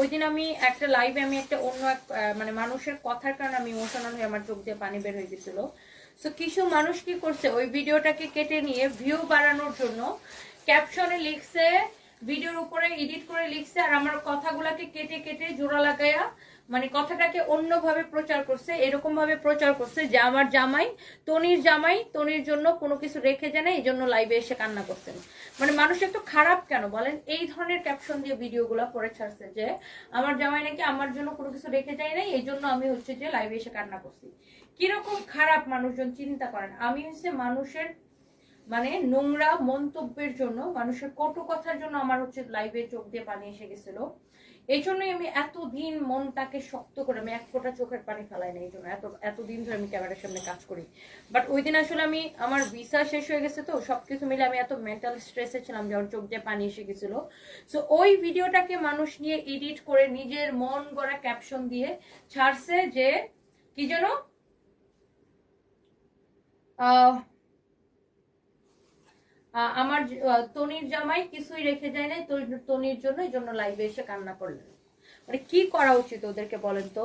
ওই দিন আমি একটা লাইভে আমি একটা অন্য এক মানে মানুষের কথার কারণে আমি ইমোশনাল হয়ে আমার চোখ দিয়ে পানি বের হয়ে গেছিল। সো কিছু মানুষ কি করছে, ওই ভিডিওটাকে কেটে নিয়ে ভিউ বাড়ানোর জন্য ক্যাপশনে লিখছে, ভিডিওর উপরে এডিট করে লিখছে, আর আমার কথাগুলোকে কেটে কেটে জোড়া লাগায়া মানে কথাটাকে অন্যভাবে প্রচার করছে, এরকম ভাবে প্রচার করছে যে আমার জামাই তনির জন্য কোনো কিছু রেখে যায় না, এই জন্য লাইভে এসে কান্না করছেন। মানে মানুষ একটু খারাপ কেন বলেন? এই ধরনের ক্যাপশন দিয়ে ভিডিওগুলো করে ছাড়ছে যে আমার জামাই নাকি আমার জন্য কোনো কিছু রেখে যায় নাই, এই জন্য আমি হচ্ছে যে লাইভে এসে কান্না করছি। কিরকম খারাপ মানুষজন চিন্তা করেন। আমি হচ্ছে মানুষের মানে নোংরা মন্তব্যের জন্য, মানুষের কটু কথার জন্য আমার হচ্ছে লাইভে চোখ দিয়ে পানি এসে গেছিল। এই জন্যই আমি এতদিন মনটাকে শক্ত করে আমি এক ফোঁটা চোখের পানি ফেলাই না, এই জন্য এতদিন ধরে আমি ক্যামেরার সামনে কাজ করি। বাট ওই দিন আসলে আমি আমার ভিসা শেষ হয়ে গেছে, তো সবকিছু মিলে আমি এত মেন্টাল স্ট্রেসে ছিলাম যে আমার চোখ দিয়ে পানি এসে গেছিল। সো ওই ভিডিওটাকে মানুষ নিয়ে এডিট করে নিজের মন গড়া ক্যাপশন দিয়ে ছাড়ছে যে কি যেন আমার তনির জামাই কিছুই রেখে যায় নাই, তনির জন্য, এই জন্য লাইভে এসে কান্না করলেন। মানে কি করা উচিত ওদেরকে বলেন তো?